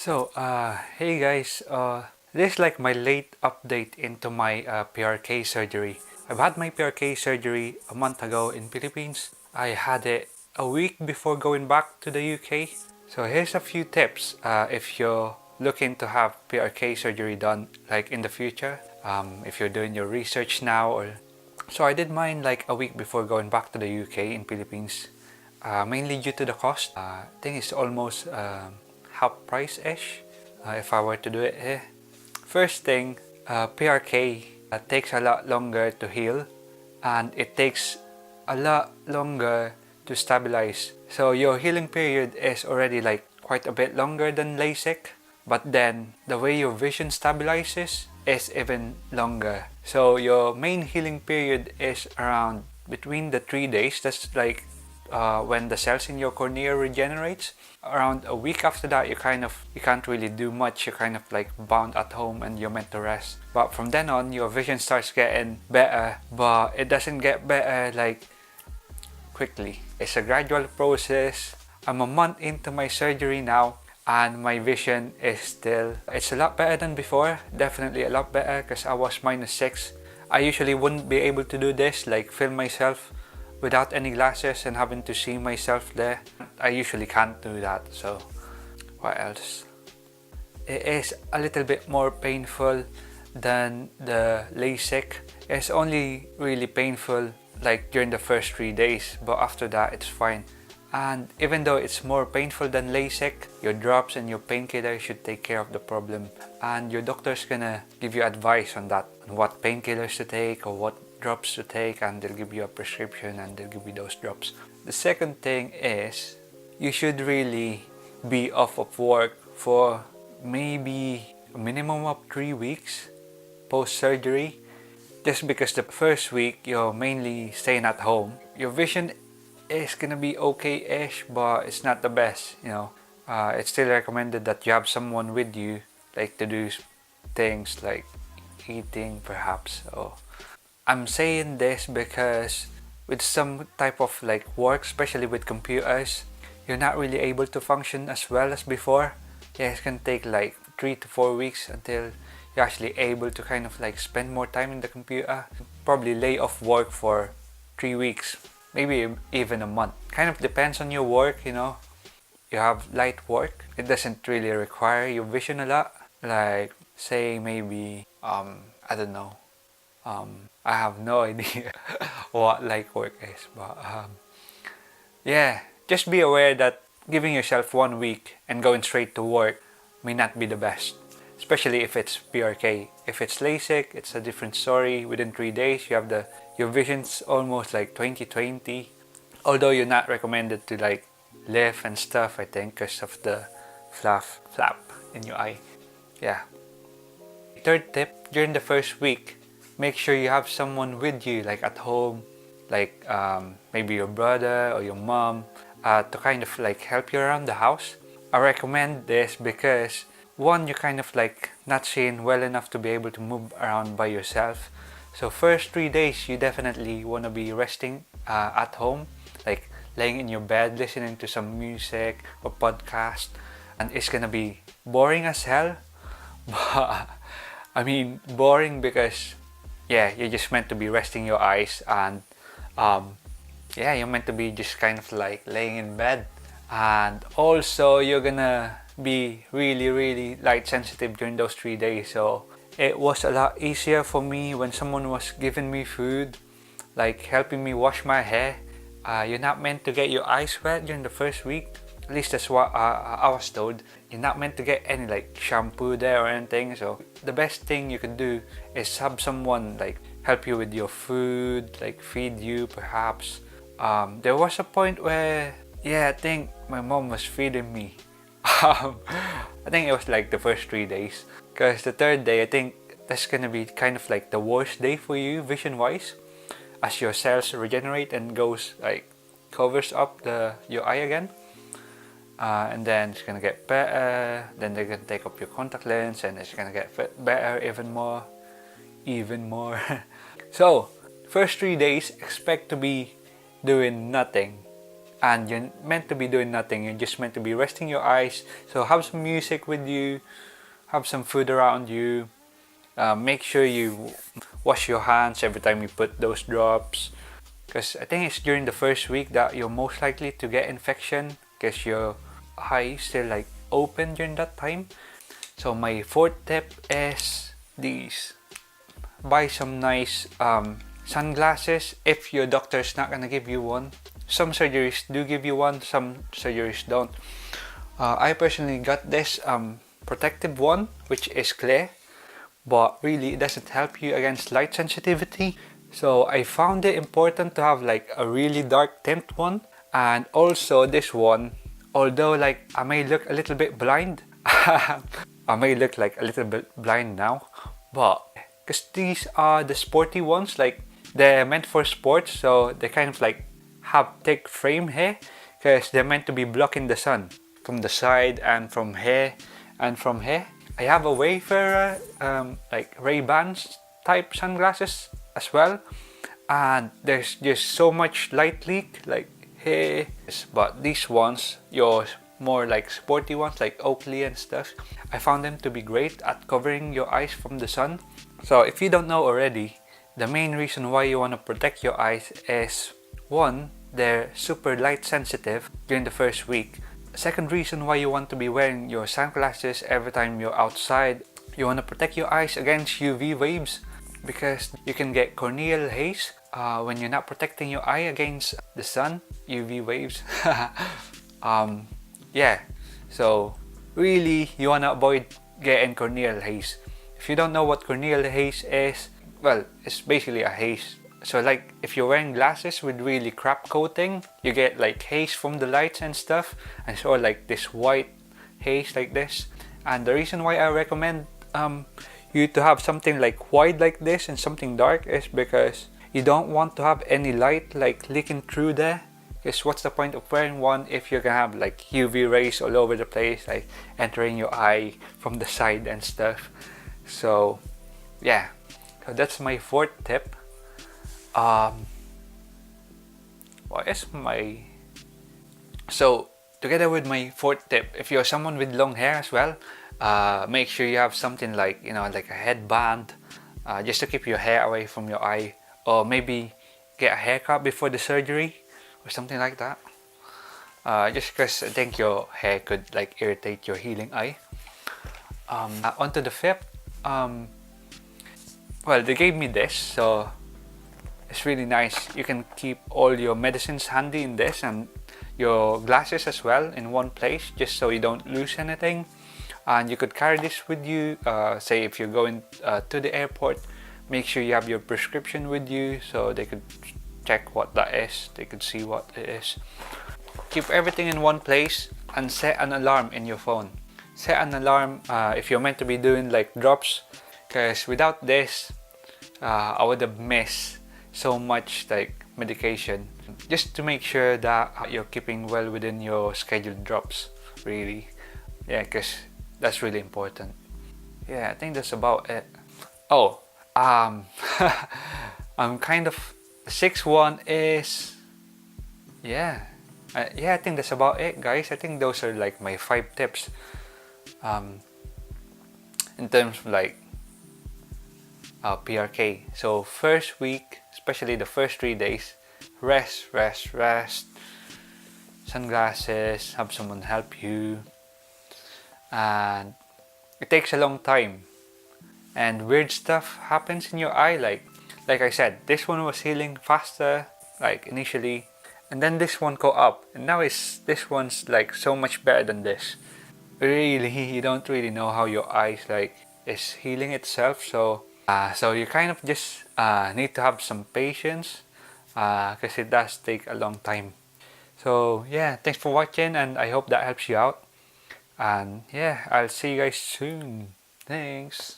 Hey guys, this is like my late update into my PRK surgery. I've had my PRK surgery a month ago in Philippines. I had it a week before going back to the UK. So here's a few tips if you're looking to have PRK surgery done like in the future. If you're doing your research now or so I did mine like a week before going back to the UK in Philippines. Mainly due to the cost. I think it's almost half price-ish if I were to do it here. First thing, PRK takes a lot longer to heal and it takes a lot longer to stabilize. So your healing period is already like quite a bit longer than LASIK, but then the way your vision stabilizes is even longer. So your main healing period is around between the 3 days. That's like when the cells in your cornea regenerates. Around a week after that, you can't really do much. You're kind of like bound at home and you're meant to rest. But from then on, your vision starts getting better, but it doesn't get better like quickly. It's a gradual process. I'm a month into my surgery now and my vision is still, it's a lot better than before. Definitely a lot better because I was -6. I usually wouldn't be able to do this, like film myself without any glasses and having to see myself there. I usually can't do that. So what else? It is a little bit more painful than the LASIK. It's only really painful like during the first 3 days, but after that it's fine. And even though it's more painful than LASIK, your drops and your painkiller should take care of the problem, and your doctor's gonna give you advice on that, on what painkillers to take or what drops to take, and they'll give you a prescription and they'll give you those drops. The second thing is you should really be off of work for maybe a minimum of 3 weeks post-surgery, just because the first week you're mainly staying at home. Your vision is gonna be okay-ish, but it's not the best, you know. It's still recommended that you have someone with you, like to do things like eating perhaps. So I'm saying this because with some type of like work, especially with computers, you're not really able to function as well as before. Yeah, it's gonna take like 3 to 4 weeks until you're actually able to kind of like spend more time in the computer. Probably lay off work for 3 weeks, maybe even a month. Kind of depends on your work, you know. You have light work, it doesn't really require your vision a lot. Like say maybe I don't know. I have no idea what light work is, but yeah, just be aware that giving yourself 1 week and going straight to work may not be the best, especially if it's PRK. If it's LASIK, it's a different story. Within 3 days, you have your vision's almost like 20/20. Although you're not recommended to like lift and stuff, I think, because of the flap in your eye. Yeah. Third tip, during the first week, make sure you have someone with you, like at home, like maybe your brother or your mom, to kind of like help you around the house. I recommend this because one, you're kind of like not seeing well enough to be able to move around by yourself. So first 3 days, you definitely want to be resting at home, like laying in your bed, listening to some music or podcast, and it's gonna be boring as hell. But I mean, boring because yeah, you're just meant to be resting your eyes, and yeah, you're meant to be just kind of like laying in bed. And also you're gonna be really light sensitive during those 3 days. So it was a lot easier for me when someone was giving me food, like helping me wash my hair. You're not meant to get your eyes wet during the first week. At least that's what I was told. You're not meant to get any like shampoo there or anything. So the best thing you can do is have someone like help you with your food, like feed you perhaps. There was a point where, yeah, I think my mom was feeding me. I think it was like the first 3 days. Because the third day, I think that's gonna be kind of like the worst day for you vision-wise, as your cells regenerate and covers up your eye again. And then it's gonna get better. Then they're gonna take up your contact lens, and it's gonna get better even more. So first 3 days, expect to be doing nothing. and you're meant to be doing nothing. You're just meant to be resting your eyes. So have some music with you, have some food around you. Make sure you wash your hands every time you put those drops, because I think it's during the first week that you're most likely to get infection, because your eye is still like open during that time. So my fourth tip is these. Buy some nice sunglasses if your doctor is not gonna give you one. Some surgeries do give you one, some surgeries don't. I personally got this protective one, which is clear, but really it doesn't help you against light sensitivity. So I found it important to have like a really dark tint one, and also this one, although like I may look a little bit blind, I may look like a little bit blind now, but because these are the sporty ones, like they're meant for sports, so they kind of like have thick frame here, because they're meant to be blocking the sun from the side and from here and from here. I have a Wayfarer like Ray-Bans type sunglasses as well, and there's just so much light leak like here, but these ones, your more like sporty ones like Oakley and stuff, I found them to be great at covering your eyes from the sun. So if you don't know already, the main reason why you want to protect your eyes is, one, they're super light sensitive during the first week. Second reason why you want to be wearing your sunglasses every time you're outside, you want to protect your eyes against UV waves, because you can get corneal haze when you're not protecting your eye against the sun, UV waves. Yeah, so really you want to avoid getting corneal haze. If you don't know what corneal haze is, well, it's basically a haze. So like if you're wearing glasses with really crap coating, you get like haze from the lights and stuff, and so like this white haze like this. And the reason why I recommend you to have something like white like this and something dark is because you don't want to have any light like leaking through there. Because what's the point of wearing one if you're gonna have like UV rays all over the place, like entering your eye from the side and stuff. So yeah, so that's my fourth tip. What is my... So together with my fourth tip, if you're someone with long hair as well, make sure you have something like, you know, like a headband, just to keep your hair away from your eye, or maybe get a haircut before the surgery or something like that. Just because I think your hair could like irritate your healing eye. Onto the fifth. Well, they gave me this, so it's really nice. You can keep all your medicines handy in this, and your glasses as well in one place, just so you don't lose anything. And you could carry this with you, say if you're going to the airport, make sure you have your prescription with you so they could check what that is, they could see what it is. Keep everything in one place and set an alarm in your phone. Set an alarm if you're meant to be doing like drops, because without this I would have missed so much like medication. Just to make sure that you're keeping well within your scheduled drops, really. Yeah, because that's really important. Yeah, I think that's about it. Oh, I'm kind of... The sixth one is... Yeah, I think that's about it, guys. I think those are like my 5 tips. In terms of like PRK. So first week, especially the first 3 days, rest. Sunglasses, have someone help you. And it takes a long time. And weird stuff happens in your eye, like I said, this one was healing faster, like initially, and then this one go up, and now this one's like so much better than this. Really, you don't really know how your eyes like is healing itself, so you kind of just need to have some patience, because it does take a long time. So yeah, thanks for watching, and I hope that helps you out. And yeah, I'll see you guys soon. Thanks.